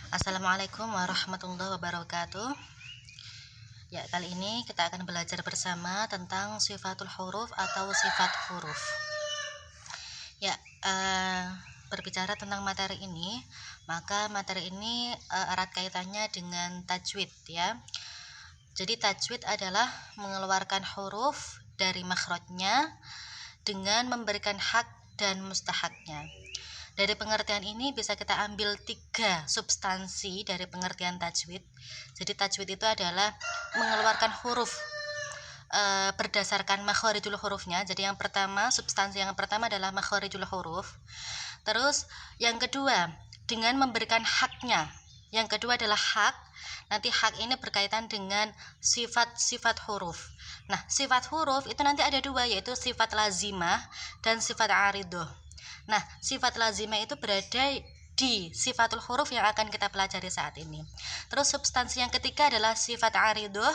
Assalamualaikum warahmatullahi wabarakatuh. Ya, kali ini kita akan belajar bersama tentang sifatul huruf atau sifat huruf. Ya, berbicara tentang materi ini, maka materi ini erat kaitannya dengan tajwid ya. Jadi tajwid adalah mengeluarkan huruf dari makhrajnya dengan memberikan hak dan mustahaknya. Dari pengertian ini bisa kita ambil 3 substansi dari pengertian tajwid. Jadi tajwid itu adalah mengeluarkan huruf berdasarkan makharijul hurufnya. Jadi substansi yang pertama adalah makharijul huruf. Terus yang kedua dengan memberikan haknya. Yang kedua adalah hak. Nanti hak ini berkaitan dengan sifat-sifat huruf. Nah, sifat huruf itu nanti ada 2, yaitu sifat lazimah dan sifat aridoh. Nah, sifat lazimah itu berada di sifatul huruf yang akan kita pelajari saat ini. Terus substansi yang ketiga adalah sifat aridoh.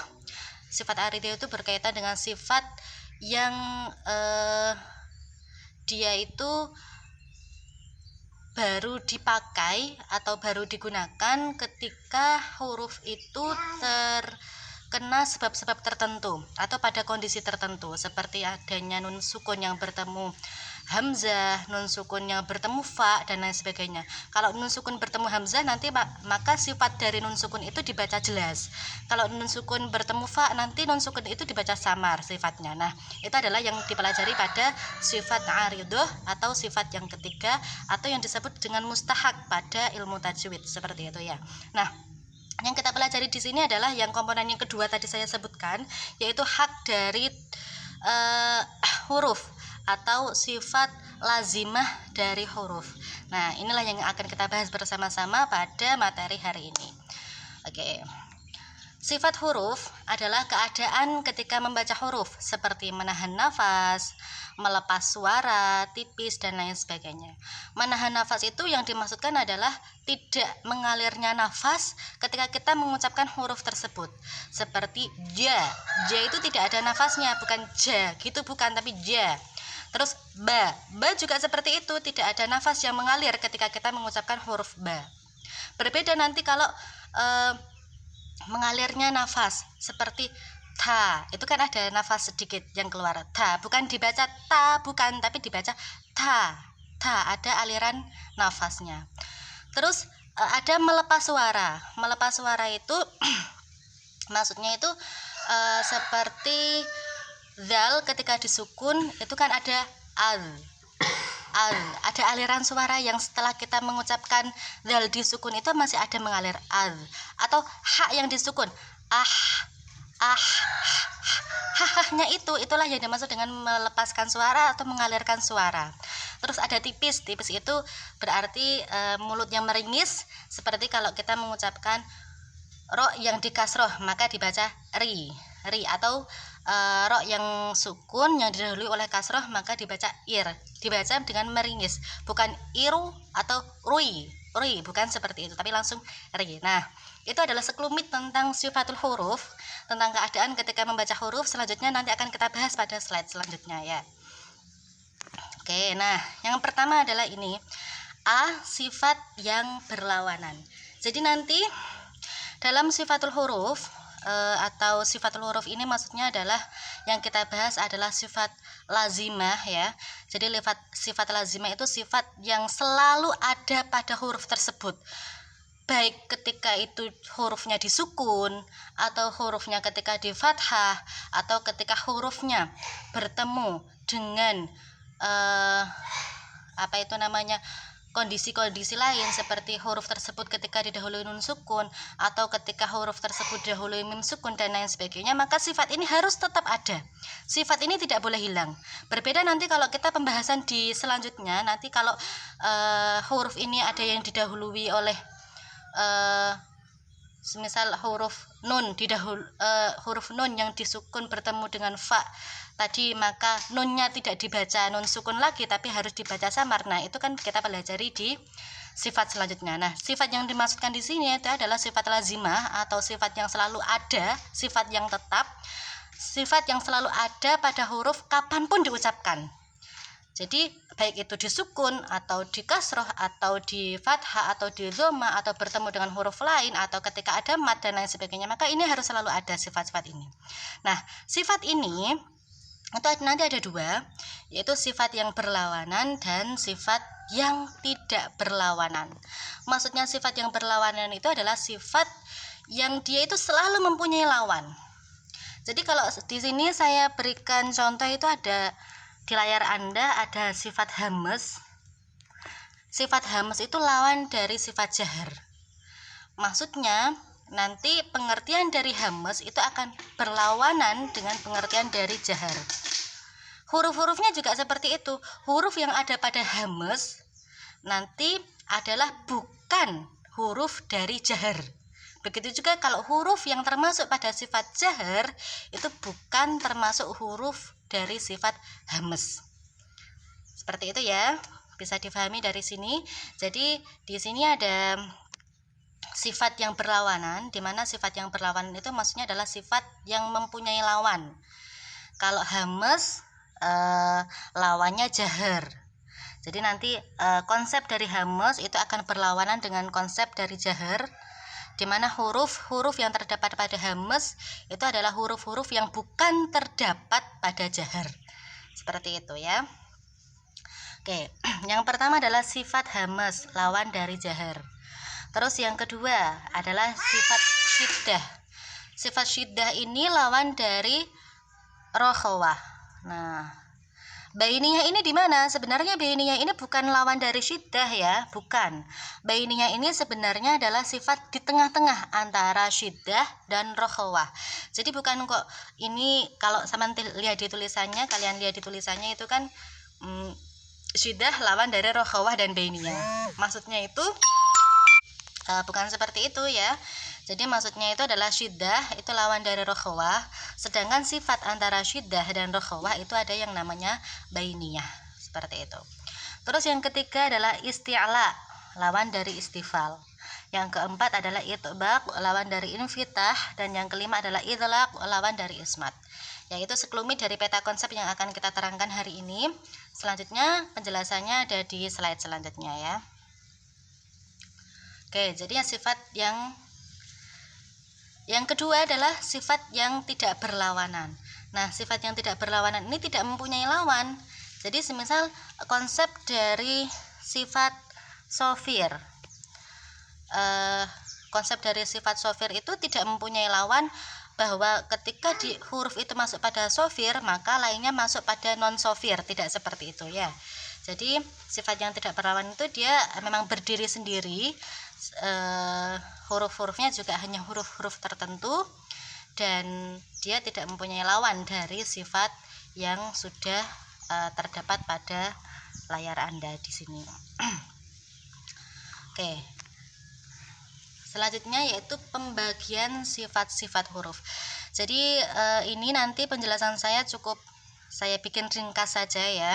Sifat aridoh itu berkaitan dengan sifat yang dia itu baru dipakai atau baru digunakan ketika huruf itu terkena sebab-sebab tertentu atau pada kondisi tertentu, seperti adanya nun sukun yang bertemu hamzah, nun sukun yang bertemu fa, dan lain sebagainya. Kalau nun sukun bertemu hamzah nanti maka sifat dari nun sukun itu dibaca jelas. Kalau nun sukun bertemu fa, nanti nun sukun itu dibaca samar sifatnya. Nah, itu adalah yang dipelajari pada sifat aridoh atau sifat yang ketiga atau yang disebut dengan mustahak pada ilmu tajwid, seperti itu ya. Nah, yang kita pelajari di sini adalah yang komponen yang kedua tadi saya sebutkan, yaitu hak dari huruf atau sifat lazimah dari huruf. Nah, inilah yang akan kita bahas bersama-sama pada materi hari ini. Oke. Sifat huruf adalah keadaan ketika membaca huruf, seperti menahan nafas, melepas suara, tipis, dan lain sebagainya. Menahan nafas itu yang dimaksudkan adalah tidak mengalirnya nafas ketika kita mengucapkan huruf tersebut. Seperti ja. Ja itu tidak ada nafasnya, bukan ja, gitu bukan, tapi ja. Terus ba. Ba juga seperti itu, tidak ada nafas yang mengalir ketika kita mengucapkan huruf ba. Berbeda nanti kalau mengalirnya nafas, seperti ta, itu kan ada nafas sedikit yang keluar. Ta, bukan dibaca ta, bukan, tapi dibaca ta. Ta, ada aliran nafasnya. Terus ada melepas suara. Melepas suara itu maksudnya itu seperti zal ketika disukun itu kan ada al. Ada aliran suara yang setelah kita mengucapkan zal disukun itu masih ada mengalir al, atau ha yang disukun hahnya itulah yang dimaksud dengan melepaskan suara atau mengalirkan suara. Terus ada tipis itu berarti mulut yang meringis, seperti kalau kita mengucapkan ro yang dikasroh maka dibaca ri, atau ro yang sukun yang didahului oleh kasroh maka dibaca ir, dibaca dengan meringis, bukan iru atau rui, bukan seperti itu, tapi langsung ri. Nah, itu adalah sekelumit tentang sifatul huruf, tentang keadaan ketika membaca huruf. Selanjutnya nanti akan kita bahas pada slide selanjutnya ya. Oke, nah yang pertama adalah ini sifat yang berlawanan. Jadi nanti dalam sifatul huruf atau sifatul huruf ini maksudnya adalah yang kita bahas adalah sifat lazimah ya. Jadi sifat lazimah itu sifat yang selalu ada pada huruf tersebut, baik ketika itu hurufnya disukun atau hurufnya ketika di fathah atau ketika hurufnya bertemu dengan kondisi-kondisi lain, seperti huruf tersebut ketika didahului nun sukun atau ketika huruf tersebut didahului mim sukun dan lain sebagainya, maka sifat ini harus tetap ada. Sifat ini tidak boleh hilang. Berbeda nanti kalau kita pembahasan di selanjutnya, nanti kalau huruf ini ada yang didahului oleh semisal huruf nun yang disukun bertemu dengan fa tadi, maka nunnya tidak dibaca nun sukun lagi tapi harus dibaca samar. Nah, itu kan kita pelajari di sifat selanjutnya. Nah, sifat yang dimaksudkan di sini itu adalah sifat lazimah atau sifat yang selalu ada, sifat yang tetap, sifat yang selalu ada pada huruf kapanpun diucapkan. Jadi baik itu disukun atau di kasroh atau di fathah atau di dhamma atau bertemu dengan huruf lain atau ketika ada mad dan lain sebagainya, maka ini harus selalu ada sifat-sifat ini. Nah, sifat ini itu nanti ada dua, yaitu sifat yang berlawanan dan sifat yang tidak berlawanan. Maksudnya sifat yang berlawanan itu adalah sifat yang dia itu selalu mempunyai lawan. Jadi kalau di sini saya berikan contoh, itu ada di layar Anda ada sifat hamas. Sifat hamas itu lawan dari sifat jahar. Maksudnya nanti pengertian dari hamas itu akan berlawanan dengan pengertian dari jahar. Huruf-hurufnya juga seperti itu. Huruf yang ada pada hamas nanti adalah bukan huruf dari jahar. Begitu juga kalau huruf yang termasuk pada sifat jahar itu bukan termasuk huruf dari sifat hamas. Seperti itu ya, bisa difahami dari sini. Jadi di sini ada sifat yang berlawanan, di mana sifat yang berlawanan itu maksudnya adalah sifat yang mempunyai lawan. Kalau hamas lawannya jahar. Jadi nanti konsep dari hamas itu akan berlawanan dengan konsep dari jahar, di mana huruf-huruf yang terdapat pada hamas itu adalah huruf-huruf yang bukan terdapat pada jahar. Seperti itu ya. Oke, yang pertama adalah sifat hamas, lawan dari jahar. Terus yang kedua adalah sifat syiddah. Sifat syiddah ini lawan dari rokhawah. Nah, bainiyah ini di mana? Sebenarnya bainiyah ini bukan lawan dari syiddah ya, bukan. Bainiyah ini sebenarnya adalah sifat di tengah-tengah antara syiddah dan rokhawah. Jadi bukan kok ini, kalau sama lihat di tulisannya, kalian lihat di tulisannya itu kan syiddah lawan dari rokhawah dan bainiyah. Maksudnya itu bukan seperti itu ya. Jadi maksudnya itu adalah syiddah itu lawan dari rokhawah, sedangkan sifat antara syiddah dan rokhawah itu ada yang namanya bainiyah. Seperti itu. Terus yang ketiga adalah isti'la, lawan dari istifal. Yang keempat adalah itbaq, lawan dari infitah, dan yang kelima adalah idlaq, lawan dari ismat. Yaitu sekelumit dari peta konsep yang akan kita terangkan hari ini. Selanjutnya penjelasannya ada di slide selanjutnya ya. Oke, jadi sifat yang kedua adalah sifat yang tidak berlawanan. Nah, sifat yang tidak berlawanan ini tidak mempunyai lawan. Jadi semisal konsep dari sifat sofir, konsep dari sifat sofir itu tidak mempunyai lawan, bahwa ketika di huruf itu masuk pada sofir maka lainnya masuk pada non sofir, tidak seperti itu ya. Jadi sifat yang tidak berlawan itu dia memang berdiri sendiri, huruf-hurufnya juga hanya huruf-huruf tertentu, dan dia tidak mempunyai lawan dari sifat yang sudah terdapat pada layar Anda di sini. Oke. Selanjutnya yaitu pembagian sifat-sifat huruf. Jadi ini nanti penjelasan saya cukup saya bikin ringkas saja ya,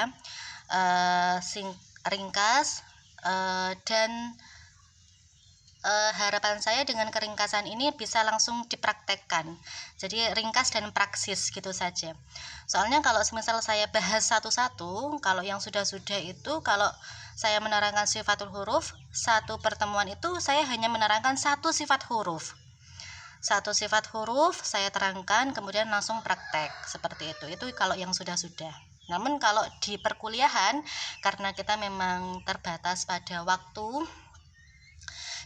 ringkas, dan harapan saya dengan keringkasan ini bisa langsung dipraktekkan. Jadi ringkas dan praksis gitu saja. Soalnya kalau misal saya bahas satu-satu, kalau yang sudah-sudah itu, kalau saya menerangkan sifatul huruf, satu pertemuan itu saya hanya menerangkan satu sifat huruf. Satu sifat huruf saya terangkan, kemudian langsung praktek seperti itu. Itu kalau yang sudah-sudah. Namun kalau di perkuliahan, karena kita memang terbatas pada waktu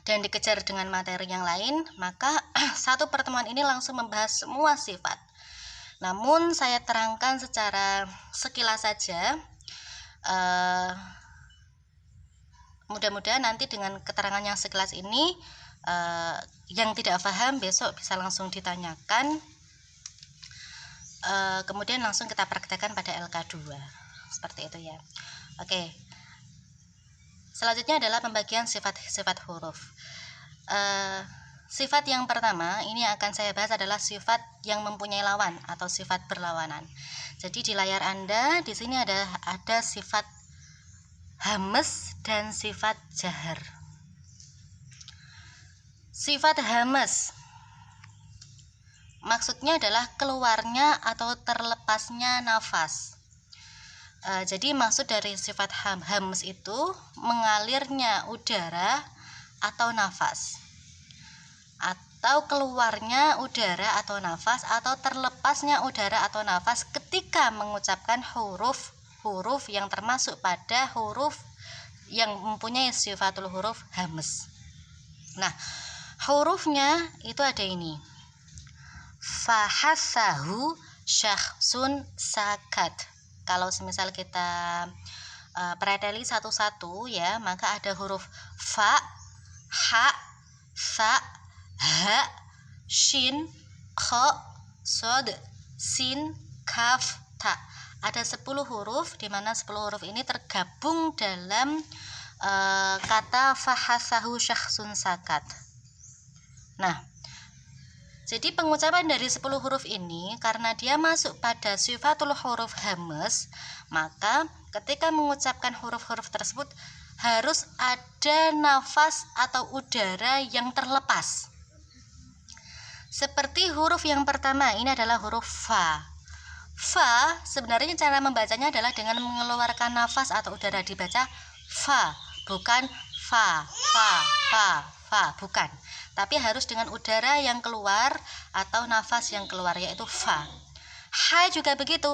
dan dikejar dengan materi yang lain, maka satu pertemuan ini langsung membahas semua sifat. Namun saya terangkan secara sekilas saja. Mudah-mudahan nanti dengan keterangan yang sekilas ini, yang tidak paham besok bisa langsung ditanyakan, kemudian langsung kita praktekkan pada LK2 seperti itu ya. Oke. Selanjutnya adalah pembagian sifat-sifat huruf. Sifat yang pertama ini akan saya bahas adalah sifat yang mempunyai lawan atau sifat berlawanan. Jadi di layar Anda di sini ada sifat hamas dan sifat jahar. Sifat hamas maksudnya adalah keluarnya atau terlepasnya nafas. Jadi maksud dari sifat hams itu mengalirnya udara atau nafas, atau keluarnya udara atau nafas, atau terlepasnya udara atau nafas ketika mengucapkan huruf yang termasuk pada huruf yang mempunyai sifatul huruf hams. Nah, hurufnya itu ada ini. Fahassahu syakhsun sakat. Kalau semisal kita preteli satu-satu ya, maka ada huruf fa, ha, sa, ha, shin, kho, sod, sin, kaf, ta. Ada 10 huruf, di mana 10 huruf ini tergabung dalam kata fahasahu syakhsun sakat. Nah, jadi pengucapan dari 10 huruf ini karena dia masuk pada sifatul huruf hams, maka ketika mengucapkan huruf-huruf tersebut harus ada nafas atau udara yang terlepas. Seperti huruf yang pertama, ini adalah huruf fa. Fa sebenarnya cara membacanya adalah dengan mengeluarkan nafas atau udara, dibaca fa, bukan fa, bukan. Tapi harus dengan udara yang keluar atau nafas yang keluar, yaitu fa. Ha juga begitu,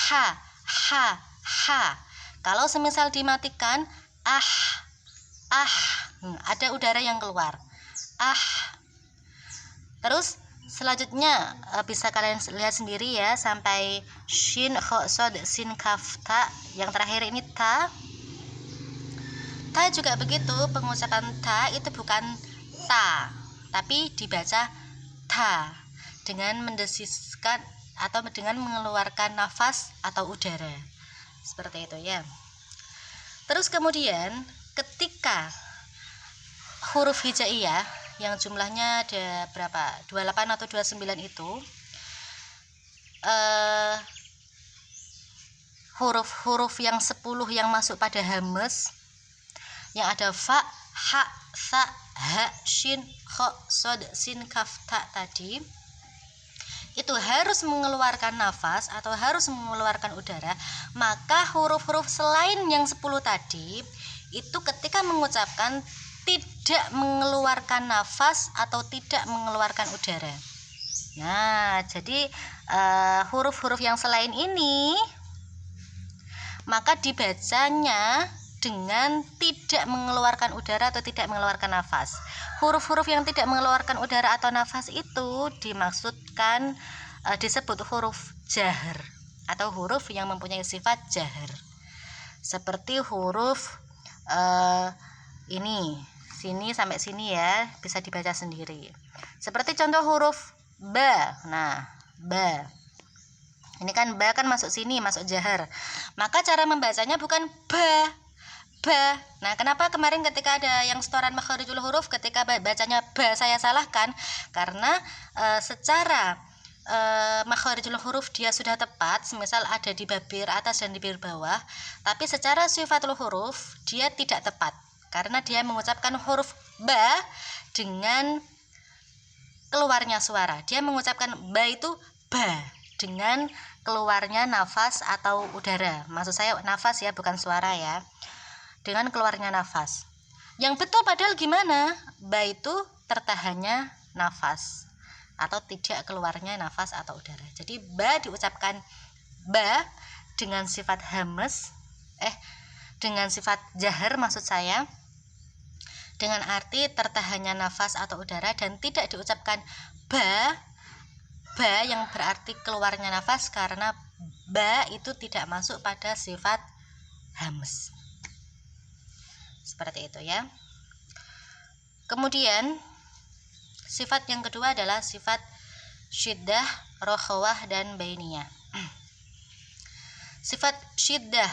ha. Kalau semisal dimatikan, ada udara yang keluar, Terus selanjutnya bisa kalian lihat sendiri ya, sampai shin, kho, sod, sin, kaf, ta. Yang terakhir ini ta. Ta juga begitu, pengucapan ta itu bukan ta, tapi dibaca ta dengan mendesiskan atau dengan mengeluarkan nafas atau udara, seperti itu ya. Terus kemudian ketika huruf hijaiyah yang jumlahnya ada berapa, 28 atau 29 itu, huruf-huruf yang 10 yang masuk pada hams, yang ada fa, ha, sa, ha, shin, kho, sod, sin, kaf, ta tadi, itu harus mengeluarkan nafas atau harus mengeluarkan udara. Maka huruf-huruf selain yang 10 tadi itu ketika mengucapkan tidak mengeluarkan nafas atau tidak mengeluarkan udara. Nah, jadi huruf-huruf yang selain ini maka dibacanya dengan tidak mengeluarkan udara atau tidak mengeluarkan nafas. Huruf-huruf yang tidak mengeluarkan udara atau nafas itu dimaksudkan disebut huruf jahar atau huruf yang mempunyai sifat jahar. Seperti huruf ini, sini sampai sini ya, bisa dibaca sendiri. Seperti contoh huruf ba. Nah, ba. Ini kan ba kan masuk sini, masuk jahar. Maka cara membacanya bukan ba. Nah, kenapa kemarin ketika ada yang setoran makharijul huruf ketika bacanya ba saya salahkan? Karena secara makharijul huruf dia sudah tepat, semisal ada di babir atas dan di babir bawah, tapi secara sifatul huruf dia tidak tepat karena dia mengucapkan huruf ba dengan keluarnya suara. Dia mengucapkan ba itu ba dengan keluarnya nafas atau udara. Maksud saya nafas ya, bukan suara ya. Dengan keluarnya nafas. Yang betul padahal gimana? Ba itu tertahannya nafas atau tidak keluarnya nafas atau udara. Jadi ba diucapkan ba dengan sifat hams, dengan sifat jahar maksud saya, dengan arti tertahannya nafas atau udara, dan tidak diucapkan ba yang berarti keluarnya nafas karena ba itu tidak masuk pada sifat hams. Seperti itu ya. Kemudian sifat yang kedua adalah sifat syiddah, rokhawah, dan bainiyah. Sifat syiddah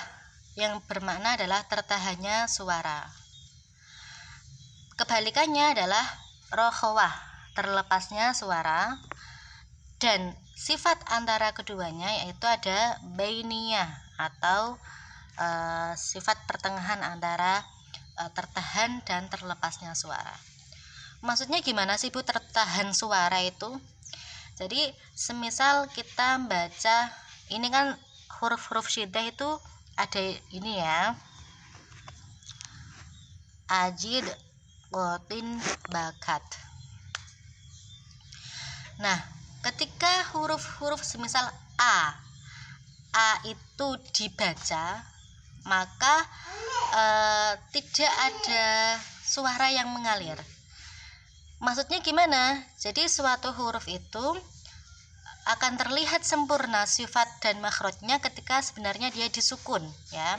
yang bermakna adalah tertahannya suara. Kebalikannya adalah rokhawah, terlepasnya suara. Dan sifat antara keduanya yaitu ada bainiyah atau sifat pertengahan antara tertahan dan terlepasnya suara. Maksudnya gimana sih Bu tertahan suara itu? Jadi semisal kita baca, ini kan huruf-huruf syiddah itu ada ini ya, ajid qotin bakat. Nah, ketika huruf-huruf semisal a itu dibaca, maka tidak ada suara yang mengalir. Maksudnya gimana? Jadi suatu huruf itu akan terlihat sempurna sifat dan makhrajnya ketika sebenarnya dia disukun ya.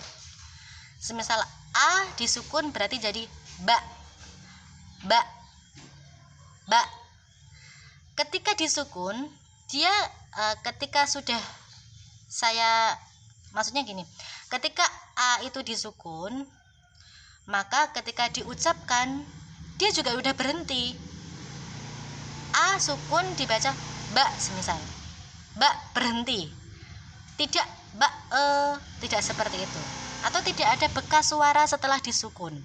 Semisal a disukun berarti jadi ba, ba, ba. Ketika disukun dia ketika sudah maksudnya gini, ketika a itu disukun, maka ketika diucapkan dia juga udah berhenti. A sukun dibaca ba semisal, ba berhenti, tidak ba tidak seperti itu, atau tidak ada bekas suara setelah disukun.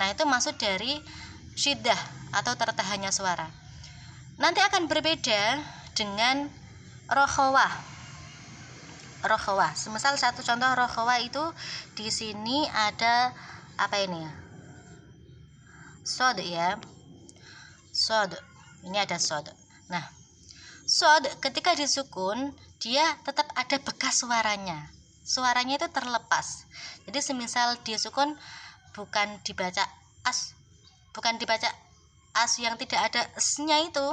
Nah, itu maksud dari syiddah atau tertahannya suara. Nanti akan berbeda dengan rokhawah. Rokhawah, semisal satu contoh rokhawah itu di sini ada apa ini ya? Sod ya. Sod. Ini ada sod. Nah, sod ketika disukun dia tetap ada bekas suaranya. Suaranya itu terlepas. Jadi semisal disukun bukan dibaca as, bukan dibaca as yang tidak ada s-nya itu,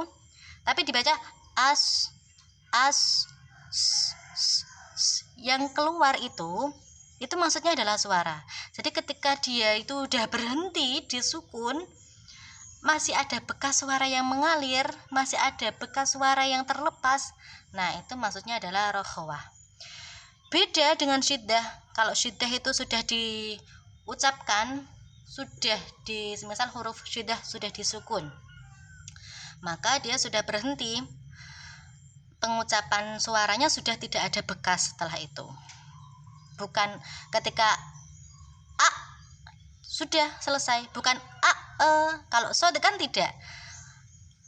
tapi dibaca as, as, yang keluar itu maksudnya adalah suara. Jadi ketika dia itu udah berhenti disukun, masih ada bekas suara yang mengalir, masih ada bekas suara yang terlepas. Nah, itu maksudnya adalah rokhawah. Beda dengan syiddah. Kalau syiddah itu sudah diucapkan, sudah semisal huruf syiddah sudah disukun, maka dia sudah berhenti, pengucapan suaranya sudah tidak ada bekas setelah itu. Bukan ketika a sudah selesai, bukan a kalau sod kan tidak,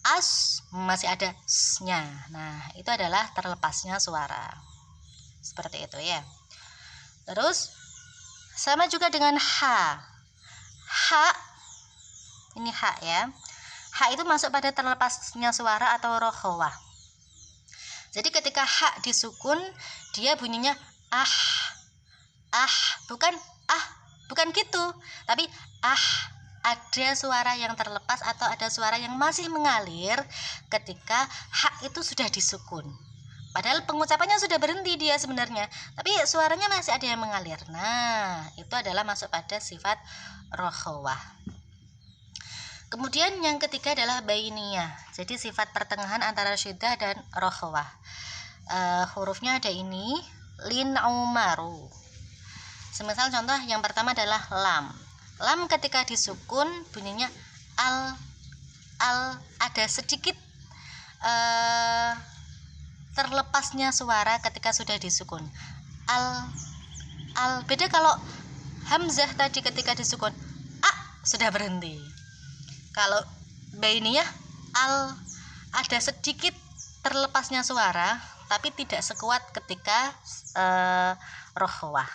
as masih ada s-nya. Nah, itu adalah terlepasnya suara, seperti itu ya. Terus sama juga dengan ha. Ha, ini ha ya. Ha itu masuk pada terlepasnya suara atau rokhawah. Jadi ketika ha disukun, dia bunyinya ah, bukan gitu, tapi ada suara yang terlepas atau ada suara yang masih mengalir ketika ha itu sudah disukun. Padahal pengucapannya sudah berhenti dia sebenarnya, tapi suaranya masih ada yang mengalir. Nah, itu adalah masuk pada sifat rokhawah. Kemudian yang ketiga adalah bainiyah. Jadi sifat pertengahan antara syiddah dan rokhawah. Hurufnya ada ini, lin umaru. Semisal contoh yang pertama adalah lam. Lam ketika disukun bunyinya al, ada sedikit terlepasnya suara ketika sudah disukun. Al. Beda kalau hamzah tadi ketika disukun a sudah berhenti. Kalau bainiyah al, ada sedikit terlepasnya suara tapi tidak sekuat ketika rokhawah.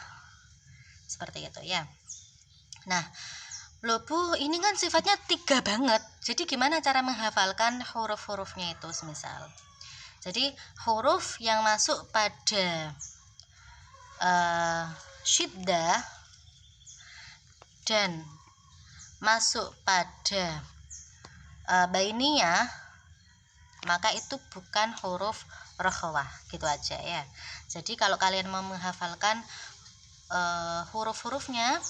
Seperti itu ya. Nah, loh Bu, ini kan sifatnya 3 banget. Jadi gimana cara menghafalkan huruf-hurufnya itu semisal? Jadi huruf yang masuk pada syiddah dan masuk pada bainiyah, maka itu bukan huruf rokhawah, gitu aja ya. Jadi kalau kalian mau menghafalkan huruf-hurufnya,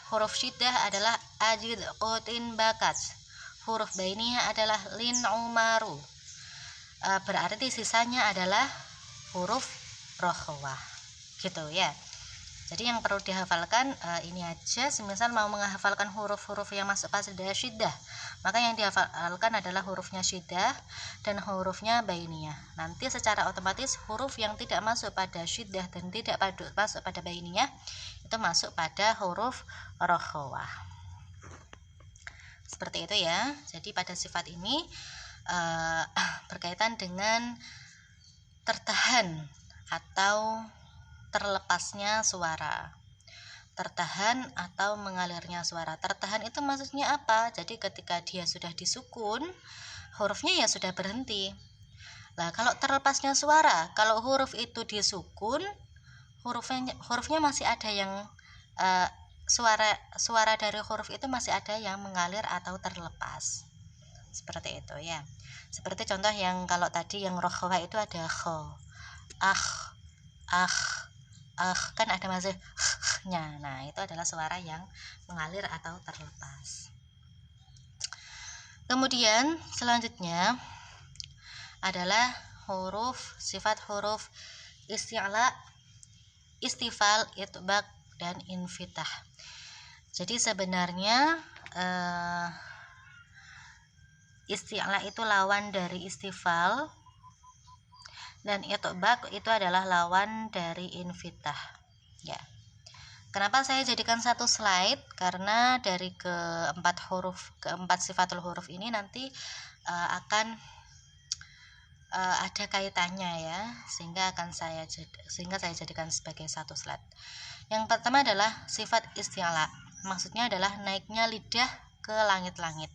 huruf syiddah adalah ajid qotin bakat, huruf bainiyah adalah lin umaru, berarti sisanya adalah huruf rokhawah, gitu ya. Jadi yang perlu dihafalkan ini aja. Semisal mau menghafalkan huruf-huruf yang masuk pada syiddah, maka yang dihafalkan adalah hurufnya syiddah dan hurufnya bainiyah. Nanti secara otomatis huruf yang tidak masuk pada syiddah dan tidak masuk pada bainiyah itu masuk pada huruf rokhawah. Seperti itu ya. Jadi pada sifat ini berkaitan dengan tertahan atau terlepasnya suara. tertahan atau mengalirnya suara. Tertahan itu maksudnya apa? Jadi ketika dia sudah disukun, hurufnya ya sudah berhenti. Nah, kalau terlepasnya suara, kalau huruf itu disukun, hurufnya masih ada yang suara dari huruf itu masih ada yang mengalir atau terlepas. Seperti itu ya. Seperti contoh yang kalau tadi yang rokhwa itu ada kho, kan ada masih nya. Nah, itu adalah suara yang mengalir atau terlepas. Kemudian selanjutnya adalah sifat huruf isti'la, istifal, itbaq, dan infitah. Jadi sebenarnya isti'la itu lawan dari istifal, dan itbaq itu adalah lawan dari infitah ya. Kenapa saya jadikan satu slide? Karena dari keempat sifatul huruf ini nanti akan ada kaitannya ya, sehingga saya jadikan sebagai satu slide. Yang pertama adalah sifat isti'la, maksudnya adalah naiknya lidah ke langit-langit.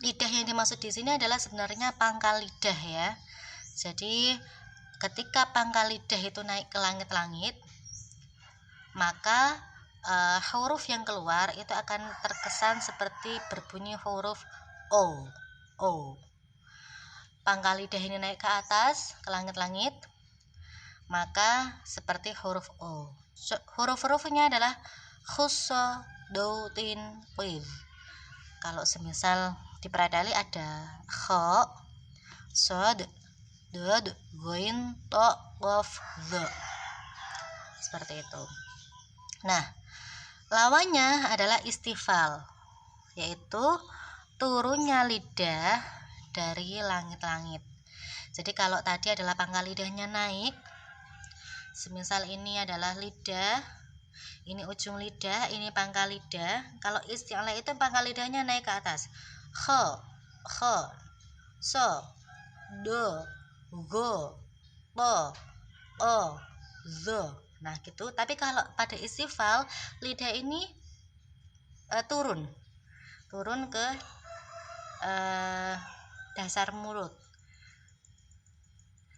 Lidah yang dimaksud di sini adalah sebenarnya pangkal lidah ya. Jadi ketika pangkal lidah itu naik ke langit-langit, maka huruf yang keluar itu akan terkesan seperti berbunyi huruf O. Pangkal lidah ini naik ke atas, ke langit-langit, maka seperti huruf O. Huruf-hurufnya adalah khusso, do, tin, qid. Kalau semisal di Pradali ada kho, sod, dod, goin, to, qaf, dha. Seperti itu. Nah, lawannya adalah istifal, yaitu turunnya lidah dari langit-langit. Jadi kalau tadi adalah pangkal lidahnya naik, semisal ini adalah lidah, ini ujung lidah, ini pangkal lidah. Kalau isti'la itu pangkal lidahnya naik ke atas. Kho, so, do, go, to, o, zo. Nah gitu. Tapi kalau pada istifal, lidah ini turun ke dasar mulut,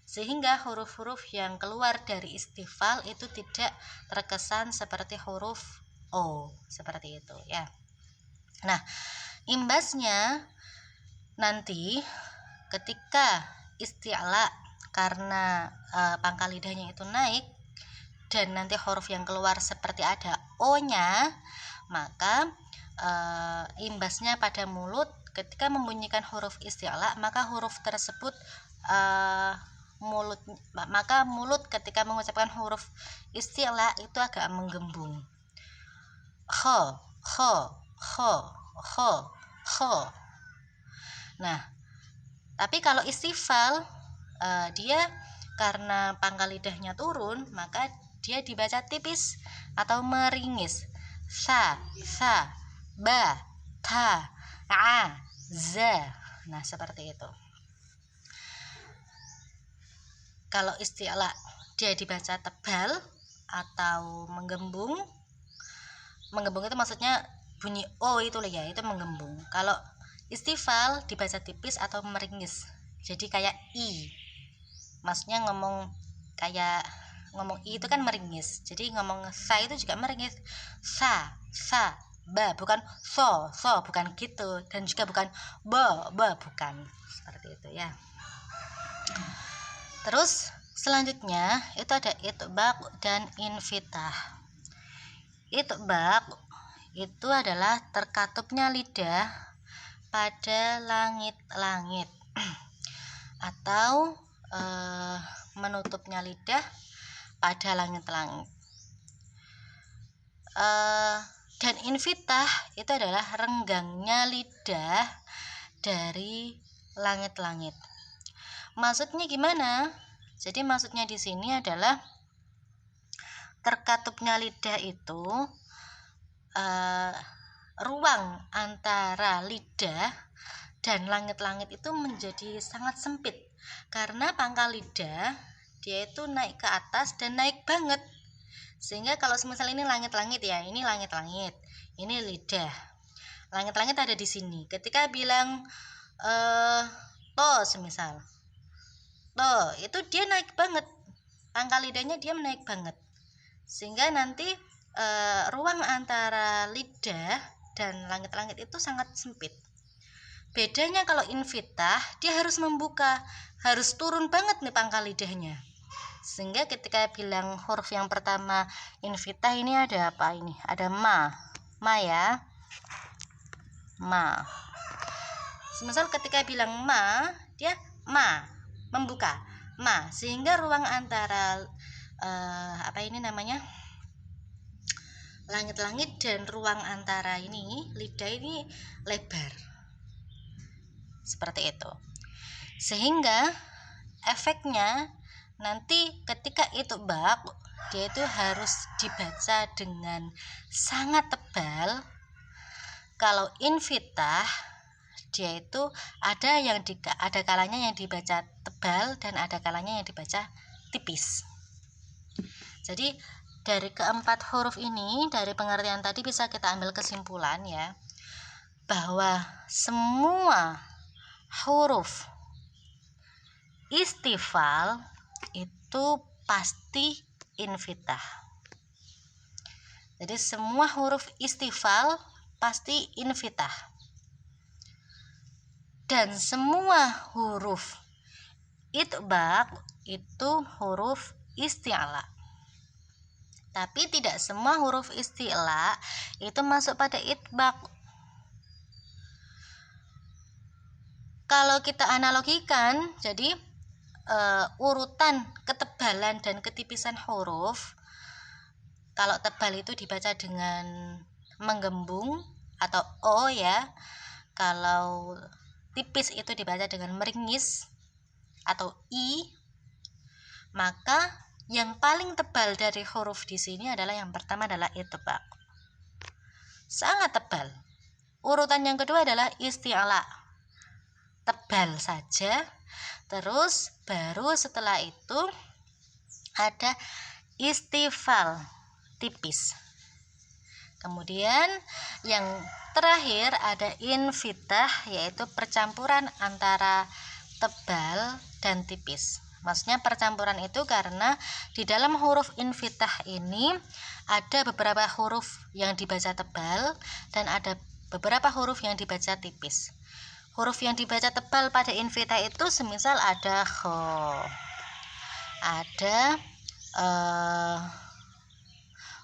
sehingga huruf-huruf yang keluar dari istifal itu tidak terkesan seperti huruf O, seperti itu ya. Nah, imbasnya nanti ketika isti'la, karena pangkal lidahnya itu naik dan nanti huruf yang keluar seperti ada O-nya, maka imbasnya pada mulut ketika membunyikan huruf isti'la, maka huruf tersebut mulut ketika mengucapkan huruf isti'la itu agak menggembung. Kho. Nah, tapi kalau istifal dia karena pangkal lidahnya turun, maka dia dibaca tipis atau meringis. Sa, ba, ta, a, za. Nah, seperti itu. Kalau isti'la dia dibaca tebal atau menggembung itu maksudnya bunyi O itu loh ya, itu menggembung. Kalau istifal dibaca tipis atau meringis, jadi kayak I, maksudnya ngomong I itu kan meringis, jadi ngomong sa itu juga meringis. Sa, ba, bukan so, bukan gitu, dan juga bukan ba, bukan, seperti itu ya. Terus selanjutnya itu ada itbaq dan infitah. Itbaq itu adalah terkatupnya lidah pada langit-langit atau menutupnya lidah pada langit-langit. Dan infitah itu adalah renggangnya lidah dari langit-langit. Maksudnya gimana? Jadi maksudnya di sini adalah terkatupnya lidah itu ruang antara lidah dan langit-langit itu menjadi sangat sempit, karena pangkal lidah dia itu naik ke atas dan naik banget, Sehingga kalau semisal ini langit-langit ya, ini langit-langit, ini lidah. Langit-langit ada di sini. Ketika bilang to semisal, to itu dia naik banget. Angka lidahnya dia naik banget. Sehingga nanti ruang antara lidah dan langit-langit itu sangat sempit. Bedanya kalau infitah, dia harus membuka, harus turun banget nih pangkal lidahnya. Sehingga ketika bilang huruf yang pertama infitah ini ada apa ini? Ada ma ya, ma. Semisal ketika bilang ma, dia ma, membuka, ma, sehingga ruang antara apa ini namanya, langit-langit dan ruang antara ini lidah ini lebar, seperti itu. Sehingga efeknya nanti ketika itu bak, dia itu harus dibaca dengan sangat tebal. Kalau infitah, dia itu ada kalanya yang dibaca tebal dan ada kalanya yang dibaca tipis. Jadi dari keempat huruf ini, dari pengertian tadi bisa kita ambil kesimpulan ya, bahwa semua huruf istifal itu pasti infitah. Jadi semua huruf istifal pasti infitah. Dan semua huruf itbaq itu huruf isti'la. Tapi tidak semua huruf isti'la itu masuk pada itbaq. Kalau kita analogikan, jadi urutan ketebalan dan ketipisan huruf, kalau tebal itu dibaca dengan menggembung atau o ya, kalau tipis itu dibaca dengan meringis atau i, maka yang paling tebal dari huruf di sini adalah yang pertama adalah itbaq, sangat tebal. Urutan yang kedua adalah isti'la, tebal saja. Terus baru setelah itu ada istifal, tipis. Kemudian yang terakhir ada infitah, yaitu percampuran antara tebal dan tipis. Maksudnya percampuran itu karena di dalam huruf infitah ini ada beberapa huruf yang dibaca tebal dan ada beberapa huruf yang dibaca tipis. Huruf yang dibaca tebal pada infitah itu semisal ada kho, ada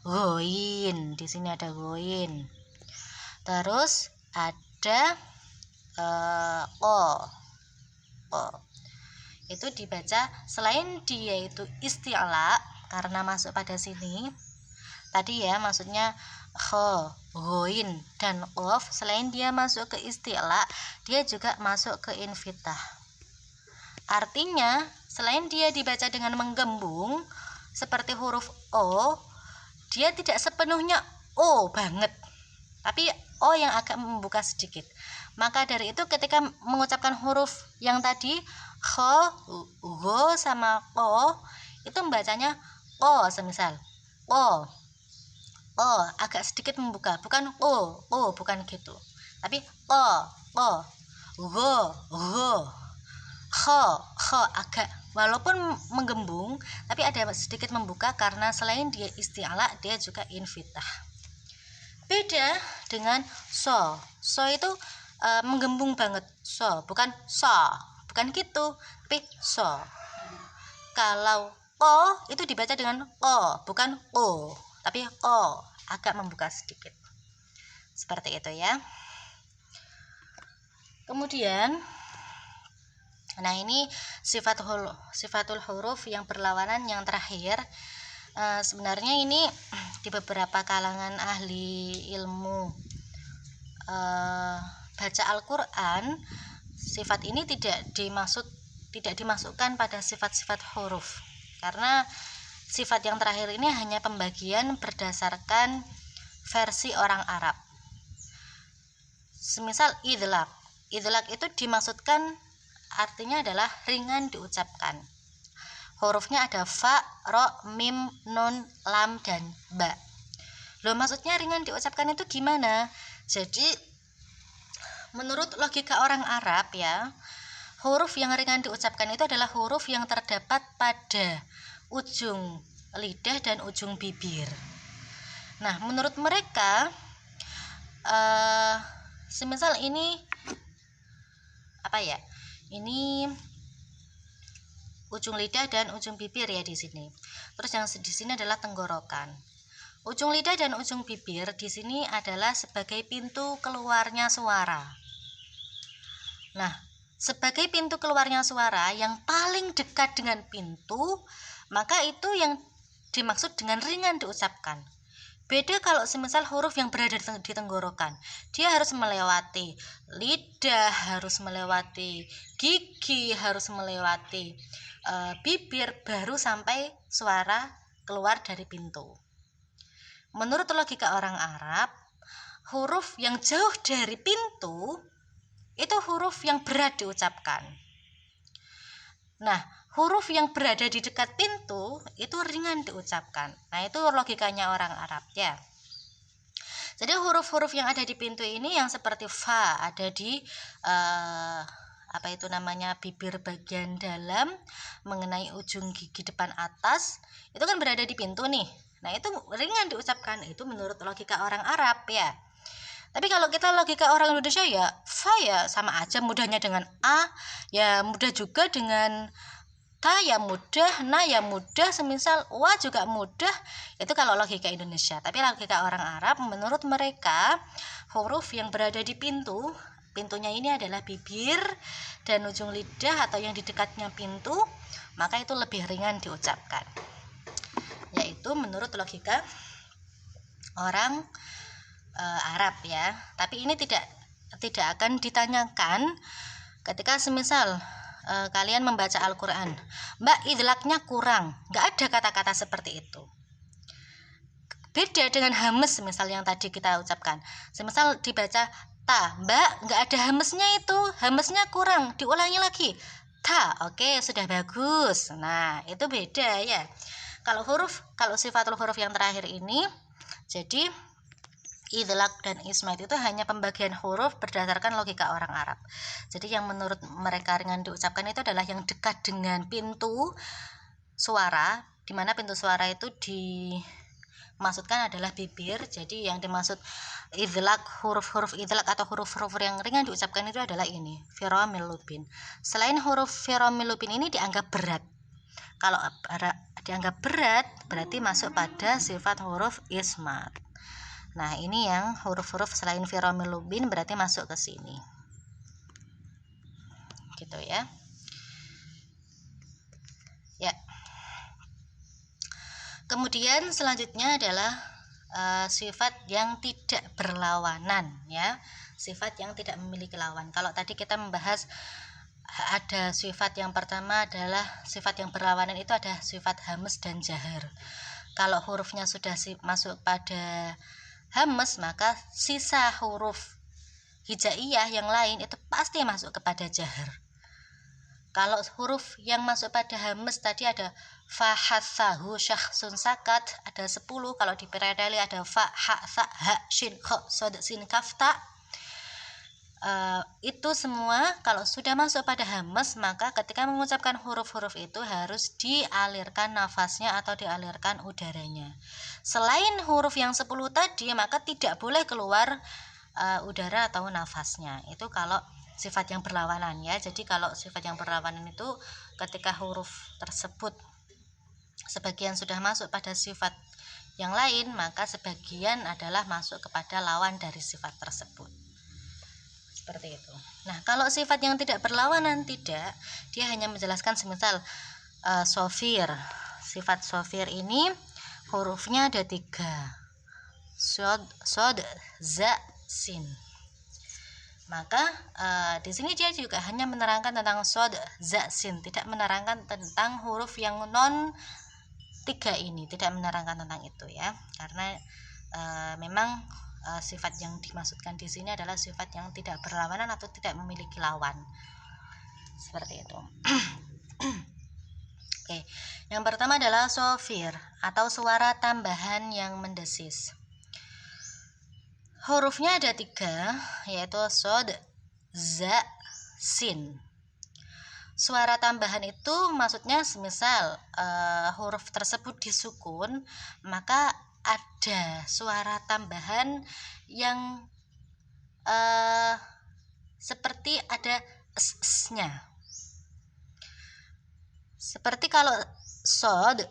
goin, di sini ada goin. Terus ada o. Itu dibaca, selain dia itu isti'la karena masuk pada sini tadi ya, maksudnya kho, goin dan qaf, selain dia masuk ke isti'la, dia juga masuk ke infitah. Artinya selain dia dibaca dengan menggembung seperti huruf o, dia tidak sepenuhnya o banget, tapi o yang agak membuka sedikit. Maka dari itu ketika mengucapkan huruf yang tadi kho, go sama ko, itu membacanya o, semisal o agak sedikit membuka, bukan o bukan gitu, tapi o go kho agak walaupun menggembung tapi ada sedikit membuka karena selain dia isti'la dia juga infitah. Beda dengan so itu menggembung banget, bukan gitu, tapi so. Kalau o itu dibaca dengan o, bukan o, tapi o, agak membuka sedikit, seperti itu ya. Kemudian nah ini sifatul huruf yang berlawanan yang terakhir. Sebenarnya ini di beberapa kalangan ahli ilmu baca Al-Quran, sifat ini tidak dimasukkan pada sifat-sifat huruf, karena sifat yang terakhir ini hanya pembagian berdasarkan versi orang Arab. Semisal idlaq itu dimaksudkan artinya adalah ringan diucapkan. hurufnya ada fa, ro, mim, nun, lam, dan ba. Loh, maksudnya ringan diucapkan itu gimana? Jadi menurut logika orang Arab ya, huruf yang ringan diucapkan itu adalah huruf yang terdapat pada ujung lidah dan ujung bibir. Nah, menurut mereka semisal ini apa ya? Ini ujung lidah dan ujung bibir ya di sini. Terus yang di sini adalah tenggorokan. Ujung lidah dan ujung bibir di sini adalah sebagai pintu keluarnya suara. Nah, sebagai pintu keluarnya suara yang paling dekat dengan pintu, maka itu yang dimaksud dengan ringan diucapkan. Beda kalau semisal huruf yang berada di tenggorokan, dia harus melewati lidah, harus melewati gigi, harus melewati bibir, baru sampai suara keluar dari pintu. Menurut logika orang Arab, huruf yang jauh dari pintu itu huruf yang berat diucapkan. Nah, huruf yang berada di dekat pintu itu ringan diucapkan. Nah, itu logikanya orang Arab ya. Jadi huruf-huruf yang ada di pintu ini yang seperti fa ada di bibir bagian dalam mengenai ujung gigi depan atas, itu kan berada di pintu nih. Nah, itu ringan diucapkan, itu menurut logika orang Arab ya. Tapi kalau kita logika orang Indonesia ya, fa ya sama aja mudahnya dengan a, ya mudah juga dengan ta ya mudah, na ya mudah, semisal wa juga mudah. Itu kalau logika Indonesia. Tapi logika orang Arab, menurut mereka huruf yang berada di pintunya ini adalah bibir dan ujung lidah atau yang di dekatnya pintu, maka itu lebih ringan diucapkan. Yaitu menurut logika orang Arab ya. Tapi ini tidak akan ditanyakan ketika semisal kalian membaca Al-Quran, Mbak idlaknya kurang, nggak ada kata-kata seperti itu. Beda dengan hames misal yang tadi kita ucapkan, semisal dibaca ta, Mbak nggak ada hamesnya, itu hamesnya kurang, diulangi lagi ta, oke sudah bagus. Nah, itu beda ya. Kalau sifatul huruf yang terakhir ini, jadi idlak dan ismat itu hanya pembagian huruf berdasarkan logika orang Arab. Jadi yang menurut mereka ringan diucapkan itu adalah yang dekat dengan pintu suara, di mana pintu suara itu dimaksudkan adalah bibir. Jadi yang dimaksud idlak, huruf-huruf idlak atau huruf-huruf yang ringan diucapkan itu adalah ini, firomil lupin. Selain huruf firomil lupin ini dianggap berat. Kalau dianggap berat berarti masuk pada sifat huruf ismat. Nah, ini yang huruf-huruf selain firomil lupin berarti masuk ke sini. Gitu ya. Ya. Kemudian selanjutnya adalah sifat yang tidak berlawanan ya. Sifat yang tidak memiliki lawan. Kalau tadi kita membahas ada sifat yang pertama adalah sifat yang berlawanan, itu ada sifat hames dan jahar. Kalau hurufnya sudah masuk pada hames, maka sisa huruf hijaiyah yang lain itu pasti masuk kepada jahar. Kalau huruf yang masuk pada hames tadi ada fa, ha, tha, hu, syakhsun, sakat, ada 10. Kalau di Piradali ada fa, ha, tha, ha, shin, kho, sod, sin, kaf, ta. Itu semua kalau sudah masuk pada hames, maka ketika mengucapkan huruf-huruf itu harus dialirkan nafasnya atau dialirkan udaranya. Selain huruf yang 10 tadi, maka tidak boleh keluar udara atau nafasnya. Itu kalau sifat yang berlawanan ya. Jadi kalau sifat yang berlawanan itu ketika huruf tersebut sebagian sudah masuk pada sifat yang lain, maka sebagian adalah masuk kepada lawan dari sifat tersebut. Seperti itu. Nah, kalau sifat yang tidak berlawanan tidak, dia hanya menjelaskan semisal sofir. Sifat sofir ini hurufnya ada 3, sod, za, sin. Maka di sini dia juga hanya menerangkan tentang sod, za, sin, tidak menerangkan tentang huruf yang non 3 ini, tidak menerangkan tentang itu ya, karena memang sifat yang dimaksudkan di sini adalah sifat yang tidak berlawanan atau tidak memiliki lawan. Seperti itu. Oke, yang pertama adalah sofir atau suara tambahan yang mendesis. Hurufnya ada 3, yaitu sod, za, sin. Suara tambahan itu maksudnya semisal huruf tersebut disukun, maka ada suara tambahan yang seperti ada s-nya. Seperti kalau sod,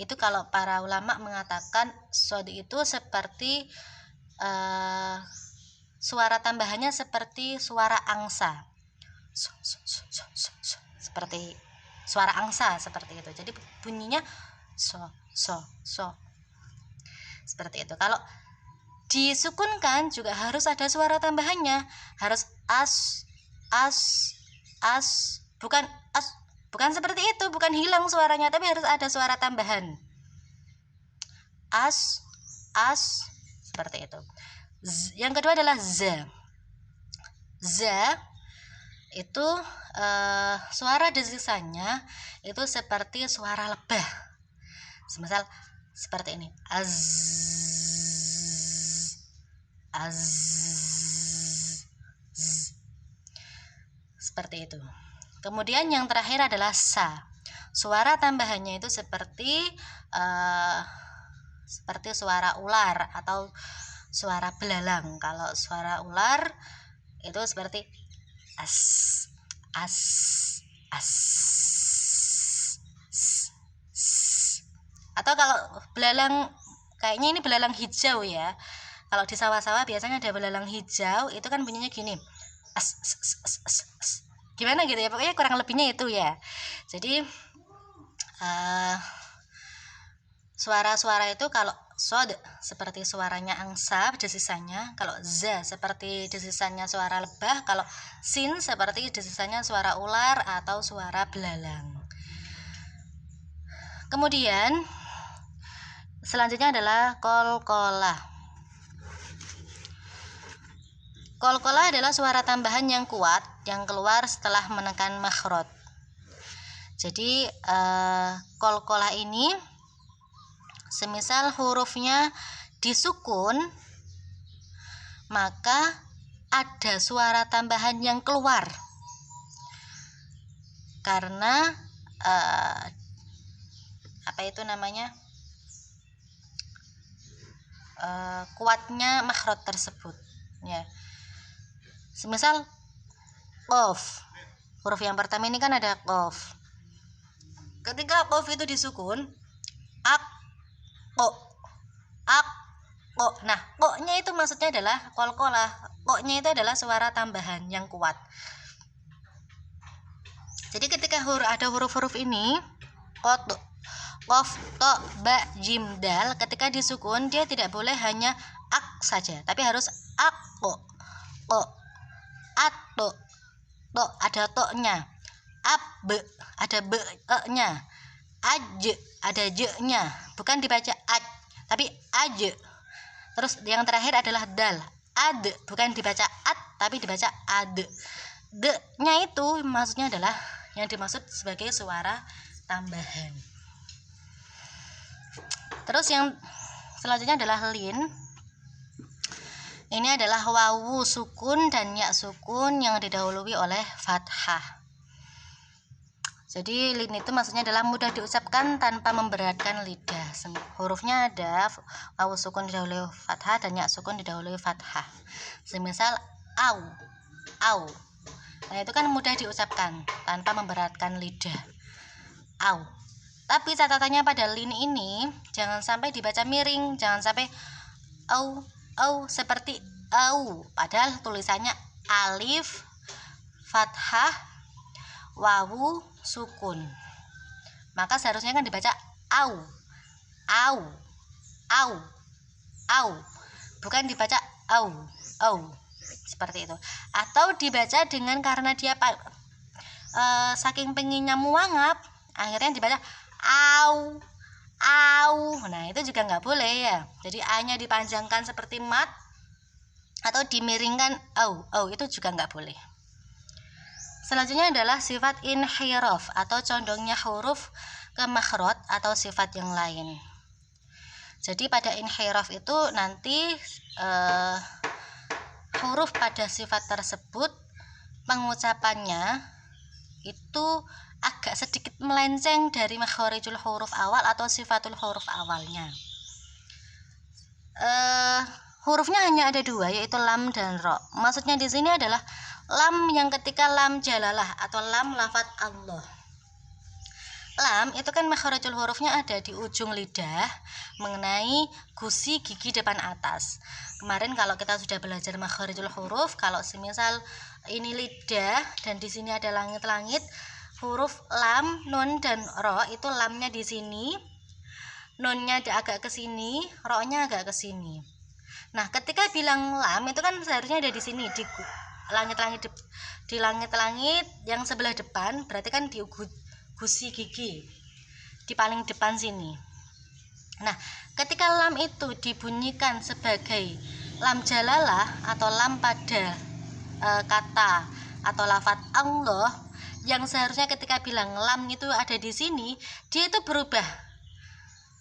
itu kalau para ulama mengatakan sod itu seperti suara tambahannya seperti suara angsa, seperti suara angsa seperti itu. Jadi bunyinya so seperti itu. Kalau disukunkan juga harus ada suara tambahannya, harus as, bukan as, bukan seperti itu, bukan hilang suaranya, tapi harus ada suara tambahan, as, seperti itu. Yang kedua adalah za. Za itu suara desisannya itu seperti suara lebah, semisal seperti ini, az, seperti itu. Kemudian yang terakhir adalah sa. Suara tambahannya itu seperti suara ular atau suara belalang. Kalau suara ular itu seperti as, atau kalau belalang, kayaknya ini belalang hijau ya. Kalau di sawah-sawah biasanya ada belalang hijau, itu kan bunyinya gini, as. Gimana gitu ya, pokoknya kurang lebihnya itu ya. Jadi suara-suara itu kalau sod seperti suaranya angsa desisannya, kalau za seperti desisannya suara lebah, kalau sin seperti desisannya suara ular atau suara belalang. Kemudian selanjutnya adalah kolkolah. Kolkolah adalah suara tambahan yang kuat yang keluar setelah menekan makhraj. Jadi kolkolah ini semisal hurufnya disukun, maka ada suara tambahan yang keluar karena kuatnya makhraj tersebut ya. Semisal qaf, huruf yang pertama ini kan ada qaf. Ketika qaf itu disukun, ak, ko. Nah, ko-nya itu maksudnya adalah kolkolah. Ko-nya itu adalah suara tambahan yang kuat. Jadi ketika ada huruf-huruf ini, qaf, to, ba, jim, dal, ketika disukun dia tidak boleh hanya ak saja, tapi harus ak, ko, ato, to ada to-nya, ab, ada be-nya, aj ada je-nya, bukan dibaca aj tapi aj. Terus yang terakhir adalah dal, ad, bukan dibaca ad tapi dibaca ad. De-nya itu maksudnya adalah yang dimaksud sebagai suara tambahan. Terus yang selanjutnya adalah lin. Ini adalah wawu sukun dan ya sukun yang didahului oleh fathah. Jadi lin itu maksudnya adalah mudah diucapkan tanpa memberatkan lidah. Hurufnya ada wawu sukun didahului fathah dan ya sukun didahului fathah. Semisal au. Nah, itu kan mudah diucapkan tanpa memberatkan lidah. Au. Tapi catatannya pada lin ini jangan sampai dibaca miring, jangan sampai au seperti au, padahal tulisannya alif fathah wawu sukun, maka seharusnya kan dibaca au, bukan dibaca au, seperti itu. Atau dibaca dengan, karena dia saking pengennya muangap, akhirnya dibaca au. Nah, itu juga nggak boleh ya. Jadi a-nya dipanjangkan seperti mat atau dimiringkan au, itu juga nggak boleh. Selanjutnya adalah sifat inhiraf atau condongnya huruf ke makhraj atau sifat yang lain. Jadi pada inhiraf itu nanti huruf pada sifat tersebut pengucapannya itu agak sedikit melenceng dari makharijul huruf awal atau sifatul huruf awalnya. Hurufnya hanya ada dua, yaitu lam dan ro. Maksudnya di sini adalah lam yang ketika lam jalalah atau lam lafadz Allah. Lam itu kan makharijul hurufnya ada di ujung lidah mengenai gusi gigi depan atas. Kemarin kalau kita sudah belajar makharijul huruf, kalau semisal ini lidah dan di sini ada langit-langit, huruf lam, nun dan ro itu lamnya di sini, nunnya agak ke sini, ro-nya agak ke sini. Nah, ketika bilang lam itu kan seharusnya ada di sini di langit-langit yang sebelah depan, berarti kan di gusi gigi di paling depan sini. Nah, ketika lam itu dibunyikan sebagai lam jalalah atau lam pada kata atau lafadz Allah, yang seharusnya ketika bilang lam itu ada di sini, dia itu berubah.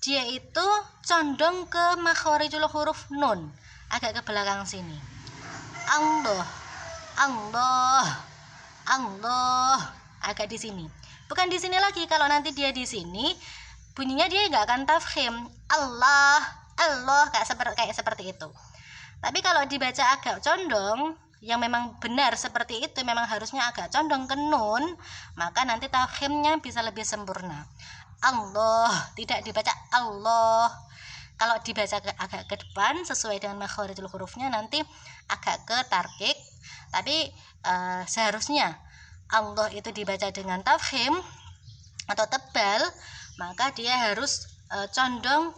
Dia itu condong ke makharijul huruf nun, agak ke belakang sini. Allah, Allah, Allah, agak di sini. Bukan di sini lagi. Kalau nanti dia di sini, bunyinya dia nggak akan tafkhim. Allah, Allah, kayak seperti itu. Tapi kalau dibaca agak condong, yang memang benar seperti itu, memang harusnya agak condong ke nun, maka nanti tafkhimnya bisa lebih sempurna. Allah, tidak dibaca Allah. Kalau dibaca agak ke depan sesuai dengan makharijul hurufnya nanti agak ke tarkik. Tapi seharusnya Allah itu dibaca dengan tafkhim atau tebal, maka dia harus condong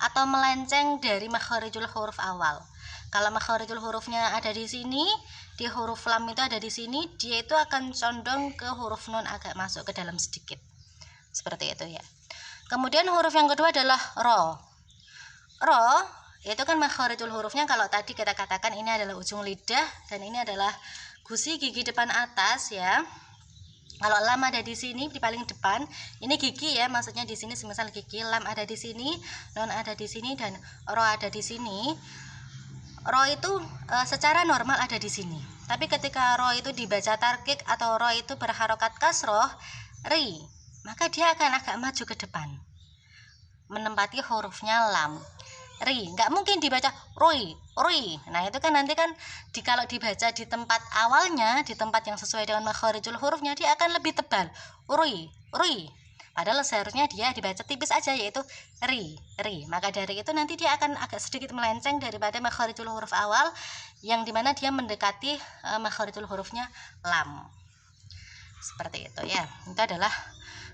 atau melenceng dari makharijul huruf awal. Kalau makharijul hurufnya ada di sini, di huruf lam itu ada di sini, dia itu akan condong ke huruf nun agak masuk ke dalam sedikit. Seperti itu ya. Kemudian huruf yang kedua adalah ro. Ro itu kan makharijul hurufnya, kalau tadi kita katakan ini adalah ujung lidah dan ini adalah gusi gigi depan atas ya. Kalau lam ada di sini di paling depan, ini gigi ya, maksudnya di sini semisal gigi, lam ada di sini, nun ada di sini dan ro ada di sini. Ro itu secara normal ada di sini. Tapi ketika ro itu dibaca tarkik atau ro itu berharokat kasroh, ri, maka dia akan agak maju ke depan, menempati hurufnya lam. Ri, nggak mungkin dibaca rui. Nah itu kan nanti kan kalau dibaca di tempat awalnya, di tempat yang sesuai dengan makharijul hurufnya, dia akan lebih tebal, rui. Padahal seharusnya dia dibaca tipis aja, yaitu ri. Maka dari itu nanti dia akan agak sedikit melenceng daripada makharijul huruf awal, yang dimana dia mendekati makharijul hurufnya lam. Seperti itu ya. Itu adalah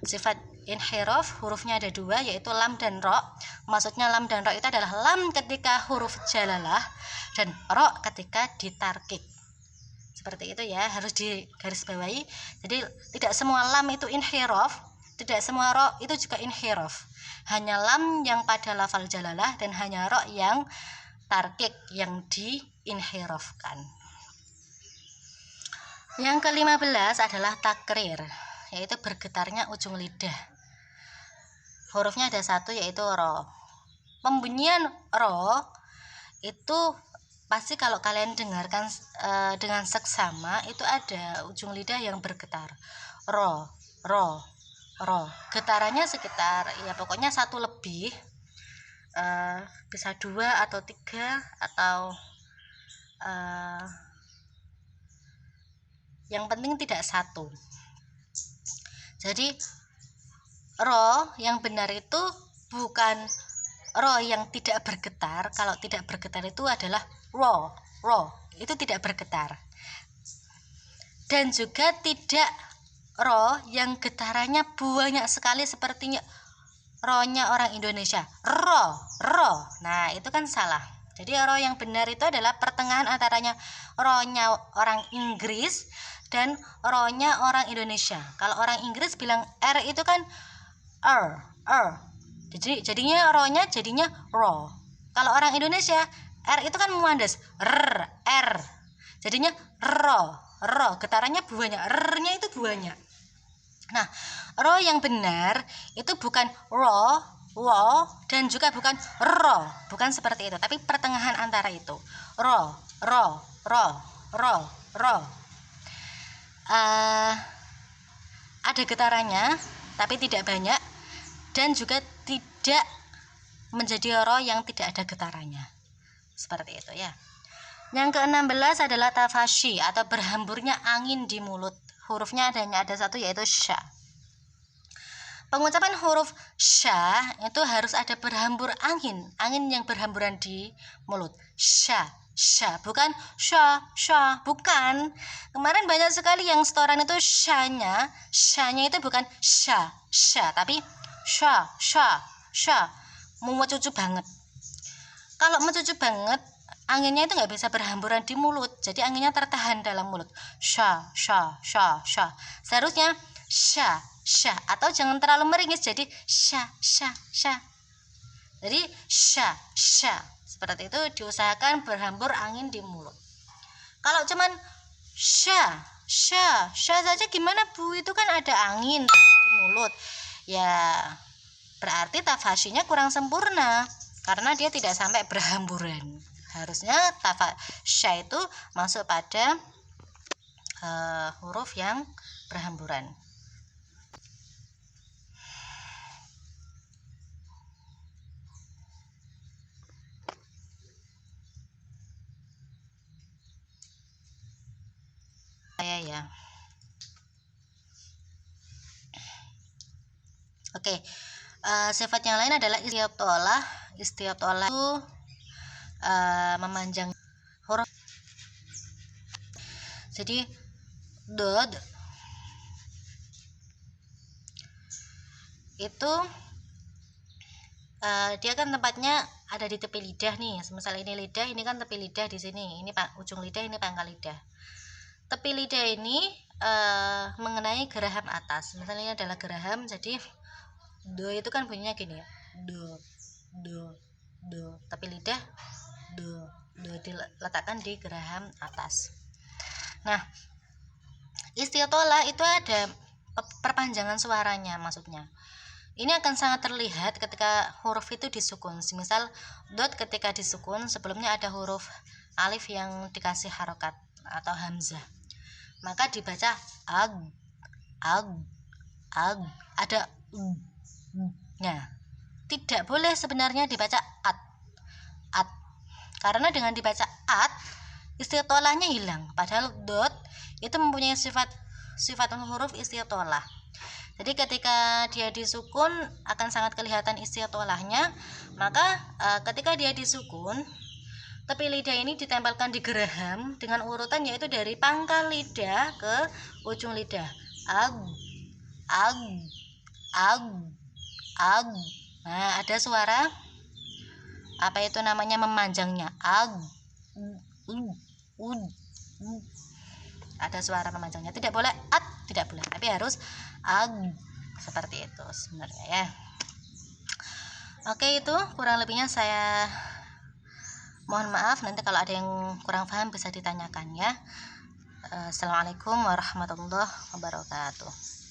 sifat inhiraf, hurufnya ada dua, yaitu lam dan ro. Maksudnya lam dan ro itu adalah lam ketika huruf jalalah dan ro ketika ditarkik. Seperti itu ya, harus digarisbawahi. Jadi tidak semua lam itu inhiraf, tidak semua ro itu juga inhiraf. Hanya lam yang pada lafal jalalah dan hanya ro yang tarkik, yang diinhirafkan. Yang ke-15 adalah takrir, yaitu bergetarnya ujung lidah. Hurufnya ada satu, yaitu ro. Pembunyian ro itu pasti kalau kalian dengarkan dengan seksama, itu ada ujung lidah yang bergetar. Ro. Getarannya sekitar ya pokoknya satu lebih, bisa 2 atau 3 atau yang penting tidak satu. Jadi ro yang benar itu bukan ro yang tidak bergetar. Kalau tidak bergetar itu adalah ro itu tidak bergetar. Dan juga tidak ro yang getarannya banyak sekali sepertinya ro-nya orang Indonesia. Ro. Nah, itu kan salah. Jadi ro yang benar itu adalah pertengahan antaranya ro-nya orang Inggris dan ro-nya orang Indonesia. Kalau orang Inggris bilang R itu kan jadinya ro-nya jadinya ro. Kalau orang Indonesia R itu kan muandas, R jadinya ro. ro, getarannya banyak, r-nya itu banyak. Nah, ro yang benar itu bukan ro, wo, dan juga bukan ro, bukan seperti itu, tapi pertengahan antara itu. Ro, ro, ro, ro, ro. Ada getarannya, tapi tidak banyak, dan juga tidak menjadi ro yang tidak ada getarannya. Seperti itu ya. Yang ke-16 adalah tafashi atau berhamburnya angin di mulut. Hurufnya ada satu, yaitu sya. Pengucapan huruf sya itu harus ada berhambur angin yang berhamburan di mulut. Sya, sya, bukan sya, sya, bukan. Kemarin banyak sekali yang setoran itu syanya itu bukan sya, sya, tapi sya, sya, sya. Mau cucu banget. Kalau mencucu banget, anginnya itu nggak bisa berhamburan di mulut, jadi anginnya tertahan dalam mulut. Sya, sya, sya, sya. Seharusnya sya, sya, atau jangan terlalu meringis, jadi sya, sya, sya. Jadi sya, sya. Seperti itu, diusahakan berhambur angin di mulut. Kalau cuman sya, sya, sya saja gimana Bu? Itu kan ada angin di mulut. Ya, berarti tafashinya kurang sempurna karena dia tidak sampai berhamburan. Harusnya sya itu masuk pada huruf yang berhamburan. Ya. Oke. Sifat yang lain adalah istiatolah. Istiatolah itu memanjang huruf. Jadi dod itu dia kan tempatnya ada di tepi lidah nih. Semisal ini lidah, ini kan tepi lidah di sini. Ini ujung lidah, ini pangkal lidah. Tepi lidah ini mengenai geraham atas. Misalnya ini adalah geraham, jadi do itu kan bunyinya gini ya. Do, do, do. Tepi lidah, do, do diletakkan di geraham atas. Nah, istiatolah itu ada perpanjangan suaranya maksudnya. Ini akan sangat terlihat ketika huruf itu disukun. Misal dot ketika disukun, sebelumnya ada huruf alif yang dikasih harokat atau hamzah, maka dibaca ag, ag, ag. Ada nya. Tidak boleh sebenarnya dibaca at, at. Karena dengan dibaca at, istiatolahnya hilang. Padahal dot itu mempunyai sifat huruf istiatolah. Jadi ketika dia disukun akan sangat kelihatan istiatolahnya. Maka ketika dia disukun, tepi lidah ini ditempelkan di geraham dengan urutan, yaitu dari pangkal lidah ke ujung lidah. Ag, ag, ag, ag. Nah, ada suara apa itu namanya memanjangnya. Ag, ada suara memanjangnya. Tidak boleh at, tidak boleh, tapi harus ag. Seperti itu sebenarnya ya. Oke, itu kurang lebihnya saya mohon maaf. Nanti kalau ada yang kurang paham bisa ditanyakan ya. Assalamualaikum warahmatullahi wabarakatuh.